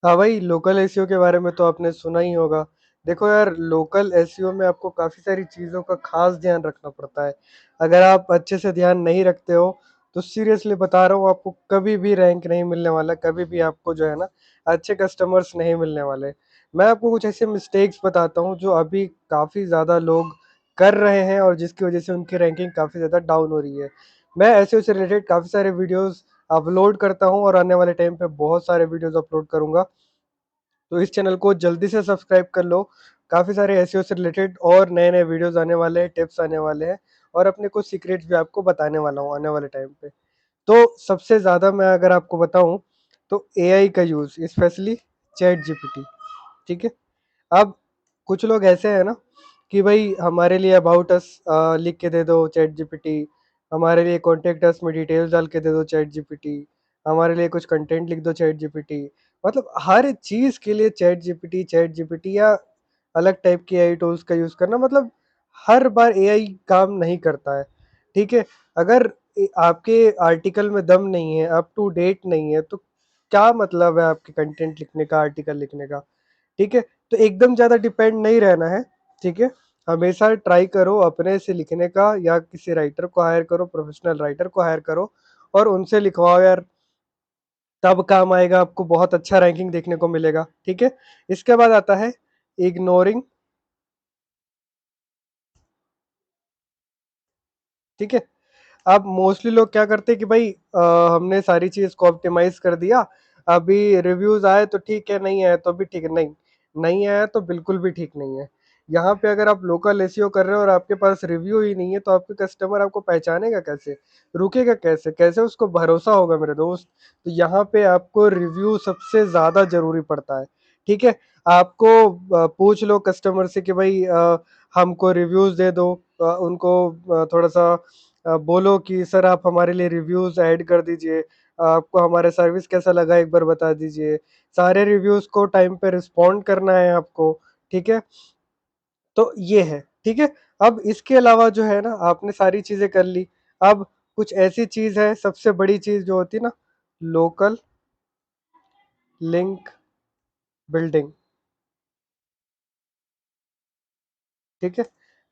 हाँ भाई, local SEO के बारे में तो आपने सुना ही होगा। देखो यार, लोकल एसईओ में आपको काफ़ी सारी चीज़ों का खास ध्यान रखना पड़ता है। अगर आप अच्छे से ध्यान नहीं रखते हो तो सीरियसली बता रहा हूँ, आपको कभी भी रैंक नहीं मिलने वाला, कभी भी आपको जो है ना अच्छे कस्टमर्स नहीं मिलने वाले। मैं आपको कुछ ऐसे मिस्टेक्स बताता हूँ जो अभी काफ़ी ज़्यादा लोग कर रहे हैं और जिसकी वजह से उनकी रैंकिंग काफ़ी ज़्यादा डाउन हो रही है। मैं एसईओ से रिलेटेड काफ़ी सारे वीडियोस अपलोड करता हूँ और आने वाले टाइम पे बहुत सारे वीडियोस अपलोड करूंगा। तो इस चैनल को जल्दी से सब्सक्राइब कर लो। काफ़ी सारे एसईओ से रिलेटेड और नए-नए वीडियोस आने वाले हैं, टिप्स आने वाले हैं और अपने कुछ सीक्रेट्स भी आपको बताने वाला हूँ आने वाले टाइम पे। तो सबसे ज़्यादा मैं अगर आपको बताऊँ तो एआई का यूज़, स्पेशली चैट जीपीटी, ठीक है? अब कुछ लोग ऐसे हैं ना कि भाई हमारे लिए अबाउट अस लिख के दे दो चैट जीपीटी, हमारे लिए कॉन्टेक्ट अस में डिटेल्स डाल के दे दो चैट जीपीटी, हमारे लिए कुछ कंटेंट लिख दो चैट जीपीटी। मतलब हर चीज़ के लिए चैट जीपीटी या अलग टाइप के एआई टूल्स का यूज़ करना, मतलब हर बार एआई काम नहीं करता है, ठीक है? अगर आपके आर्टिकल में दम नहीं है, अप टू डेट नहीं है, तो क्या मतलब है आपके कंटेंट लिखने का, आर्टिकल लिखने का? ठीक है? तो एकदम ज़्यादा डिपेंड नहीं रहना है, ठीक है? हमेशा ट्राई करो अपने से लिखने का, या किसी राइटर को हायर करो, प्रोफेशनल राइटर को हायर करो और उनसे लिखवाओ यार, तब काम आएगा, आपको बहुत अच्छा रैंकिंग देखने को मिलेगा, ठीक है? इसके बाद आता है इग्नोरिंग, ठीक है? अब मोस्टली लोग क्या करते हैं कि भाई हमने सारी चीज़ को ऑप्टिमाइज़ कर दिया, अभी रिव्यूज़ आए तो ठीक है, नहीं आए तो भी ठीक है। नहीं, नहीं आया तो बिल्कुल भी ठीक नहीं है। यहाँ पे अगर आप लोकल एसईओ कर रहे हो और आपके पास रिव्यू ही नहीं है, तो आपके कस्टमर आपको पहचानेगा कैसे? रुकेगा कैसे? कैसे उसको भरोसा होगा मेरे दोस्त? तो यहाँ पे आपको रिव्यू सबसे ज़्यादा ज़रूरी पड़ता है, ठीक है? आपको पूछ लो कस्टमर से कि भाई हमको रिव्यूज़ दे दो, उनको थोड़ा-सा बोलो कि सर आप हमारे लिए रिव्यूज़ ऐड कर दीजिए, आपको हमारा सर्विस कैसा लगा एक बार बता दीजिए। सारे रिव्यूज़ को टाइम पे रिस्पॉन्ड करना है आपको, ठीक है? तो ये है, ठीक है? अब इसके अलावा जो है ना, आपने सारी चीज़ें कर ली, अब कुछ ऐसी चीज़ है, सबसे बड़ी चीज़ जो होती है ना, लोकल लिंक बिल्डिंग, ठीक है?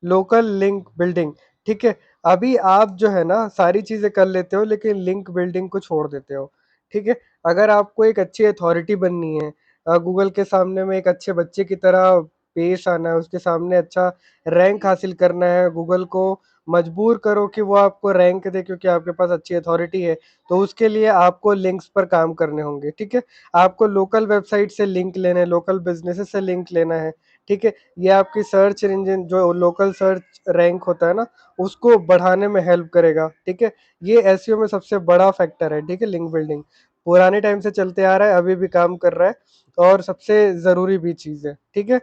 लोकल लिंक बिल्डिंग, ठीक है? अभी आप जो है ना सारी चीज़ें कर लेते हो लेकिन लिंक बिल्डिंग को छोड़ देते हो, ठीक है? अगर आपको एक अच्छी अथॉरिटी बननी है, गूगल के सामने में एक अच्छे बच्चे की तरह पेश आना है, उसके सामने अच्छा रैंक हासिल करना है, गूगल को मजबूर करो कि वो आपको रैंक दे क्योंकि आपके पास अच्छी अथॉरिटी है, तो उसके लिए आपको लिंक्स पर काम करने होंगे, ठीक है? आपको लोकल वेबसाइट से लिंक लेने हैं, लोकल बिज़नेसेस से लिंक लेना है, ठीक है? ये आपकी सर्च इंजन जो लोकल सर्च रैंक होता है ना, उसको बढ़ाने में हेल्प करेगा, ठीक है? ये एसईओ में सबसे बड़ा फैक्टर है, ठीक है? लिंक बिल्डिंग पुराने टाइम से चलते आ रहा है, अभी भी काम कर रहा है और सबसे ज़रूरी भी चीज़ है, ठीक है?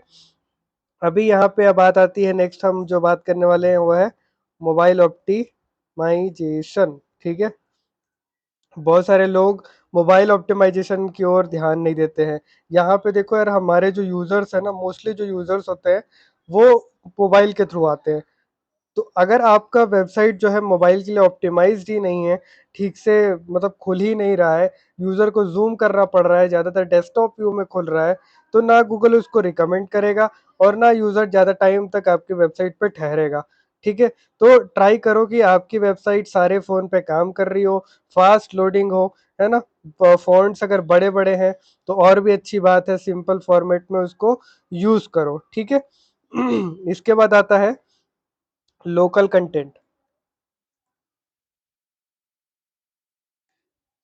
अभी यहाँ पे अब बात आती है, नेक्स्ट हम जो बात करने वाले हैं वो है मोबाइल ऑप्टिमाइजेशन, ठीक है? बहुत सारे लोग मोबाइल ऑप्टिमाइजेशन की ओर ध्यान नहीं देते हैं। यहाँ पे देखो यार, हमारे जो यूज़र्स हैं ना, मोस्टली जो यूज़र्स होते हैं, वो मोबाइल के थ्रू आते हैं। तो अगर आपका वेबसाइट जो है मोबाइल के लिए ऑप्टिमाइज्ड ही नहीं है, ठीक से मतलब खुल ही नहीं रहा है, यूज़र को ज़ूम करना पड़ रहा है, ज़्यादातर डेस्कटॉप व्यू में खुल रहा है, तो ना गूगल उसको रिकमेंड करेगा और ना यूज़र ज़्यादा टाइम तक आपकी वेबसाइट पे ठहरेगा, ठीक है? तो ट्राई करो कि आपकी वेबसाइट सारे फ़ोन पे काम कर रही हो, फास्ट लोडिंग हो, है ना? फ़ॉन्ट्स अगर बड़े-बड़े हैं, तो और भी अच्छी बात है, सिंपल फॉर्मेट में उसको यूज़ करो, ठीक है? इसके बाद आता है local content,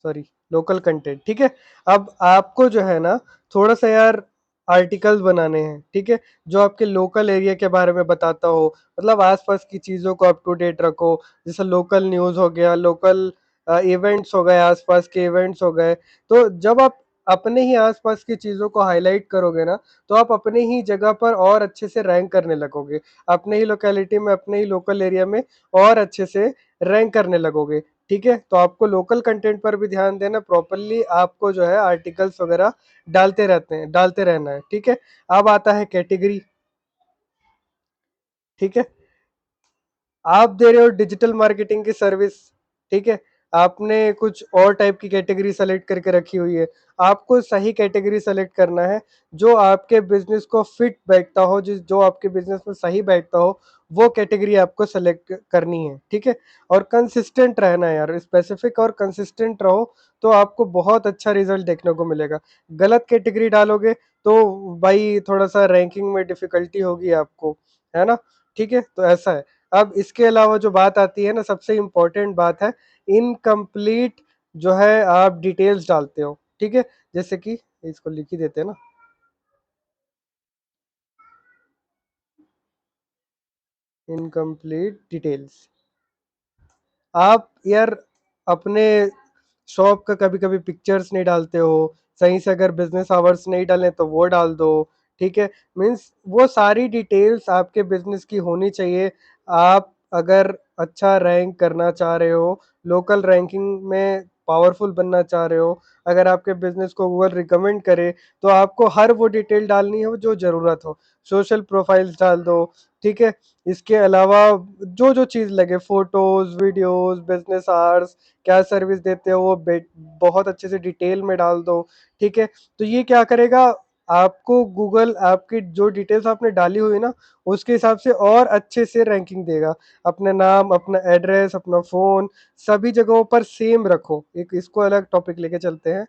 sorry, local content, ठीक है? अब आपको जो है ना थोड़ा सा यार आर्टिकल्स बनाने हैं, ठीक है? जो आपके लोकल एरिया के बारे में बताता हो, मतलब आसपास की चीज़ों को अप टू डेट रखो, जैसे लोकल न्यूज़ हो गया, लोकल इवेंट्स हो गए, आसपास के इवेंट्स हो गए। तो जब आप अपने ही आसपास की चीज़ों को हाईलाइट करोगे ना, तो आप अपने ही जगह पर और अच्छे से रैंक करने लगोगे, अपने ही लोकेलिटी में, अपने ही लोकल एरिया में और अच्छे से रैंक करने लगोगे, ठीक है? तो आपको लोकल कंटेंट पर भी ध्यान देना, प्रॉपर्ली आपको जो है आर्टिकल्स वगैरह डालते रहना है, ठीक है? अब आता है कैटेगरी, ठीक है? आप दे रहे हो डिजिटल मार्केटिंग की सर्विस, ठीक है? आपने कुछ और टाइप की कैटेगरी सेलेक्ट करके रखी हुई है। आपको सही कैटेगरी सेलेक्ट करना है, जो आपके बिज़नेस को फिट बैठता हो, जो आपके बिज़नेस में सही बैठता हो, वो कैटेगरी आपको सेलेक्ट करनी है, ठीक है? और कंसिस्टेंट रहना है यार, स्पेसिफिक और कंसिस्टेंट रहो, तो आपको बहुत अच्छा रिज़ल्ट देखने को मिलेगा। गलत कैटेगरी डालोगे, तो भाई थोड़ा-सा रैंकिंग में डिफ़िकल्टी होगी आपको, है ना? ठीक है? तो ऐसा है। अब इसके अलावा जो बात आती है ना, सबसे इम्पोर्टेंट बात है, इनकम्प्लीट जो है आप डिटेल्स डालते हो, ठीक है? जैसे कि इसको लिख ही देते हैं ना, इनकम्प्लीट डिटेल्स। आप यार अपने शॉप का कभी-कभी पिक्चर्स नहीं डालते हो, सही से अगर बिज़नेस आवर्स नहीं डाले तो वो डाल दो, ठीक है? मीन्स वो सारी डिटेल्स आपके बिज़नेस की होनी चाहिए। आप अगर अच्छा रैंक करना चाह रहे हो, लोकल रैंकिंग में पावरफुल बनना चाह रहे हो, अगर आपके बिज़नेस को गूगल रिकमेंड करे, तो आपको हर वो डिटेल डालनी है जो ज़रूरत हो। सोशल प्रोफाइल्स डाल दो, ठीक है? इसके अलावा जो-जो चीज़ लगे, फ़ोटोज़, वीडियोज़, बिज़नेस आवर्स, क्या सर्विस देते हो, वो बहुत अच्छे से डिटेल में डाल दो, ठीक है? तो ये क्या करेगा, आपको गूगल आपकी जो डिटेल्स आपने डाली हुई है ना, उसके हिसाब से और अच्छे से रैंकिंग देगा। अपना नाम, अपना एड्रेस, अपना फ़ोन, सभी जगहों पर सेम रखो। एक इसको अलग टॉपिक लेके चलते हैं।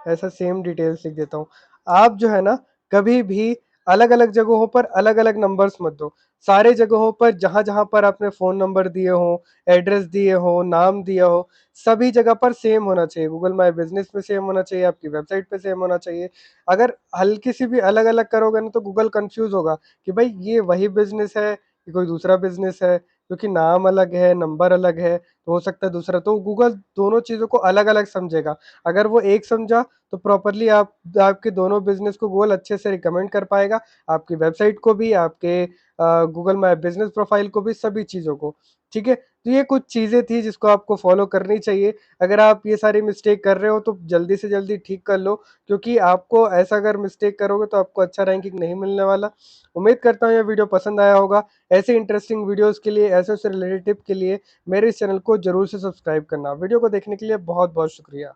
ऐसा सेम डिटेल्स लिख देता हूँ। आप जो है ना, कभी भी अलग-अलग जगहों पर अलग-अलग नंबर्स मत दो। सारे जगहों पर जहाँ-जहाँ पर आपने फ़ोन नंबर दिए हों, एड्रेस दिए हो, नाम दिया हो, सभी जगह पर सेम होना चाहिए। गूगल माय बिज़नेस में सेम होना चाहिए, आपकी वेबसाइट पे सेम होना चाहिए। अगर हल्की-सी भी अलग-अलग करोगे ना, तो गूगल कन्फ्यूज़ होगा कि भाई ये वही बिज़नेस है, कि कोई दूसरा बिज़नेस है, क्योंकि नाम अलग है, नंबर अलग है, तो हो सकता है दूसरा, तो गूगल दोनों चीज़ों को अलग-अलग समझेगा। अगर वो एक समझा, तो प्रॉपर्ली आप आपके दोनों बिज़नेस को गूगल अच्छे से रिकमेंड कर पाएगा, आपकी वेबसाइट को भी, आपके गूगल माय बिज़नेस प्रोफ़ाइल को भी, सभी चीज़ों को, ठीक है? तो ये कुछ चीज़ें थी जिसको आपको फ़ॉलो करनी चाहिए। अगर आप ये सारी मिस्टेक कर रहे हो तो जल्दी से जल्दी ठीक कर लो, क्योंकि आपको ऐसा अगर मिस्टेक करोगे तो आपको अच्छा रैंकिंग नहीं मिलने वाला। उम्मीद करता हूँ ये वीडियो पसंद आया होगा। ऐसे इंटरेस्टिंग वीडियोज़ के लिए, ऐसे-ऐसे रिलेटेड टिप के लिए मेरे इस चैनल को ज़रूर से सब्सक्राइब करना। वीडियो को देखने के लिए बहुत-बहुत शुक्रिया।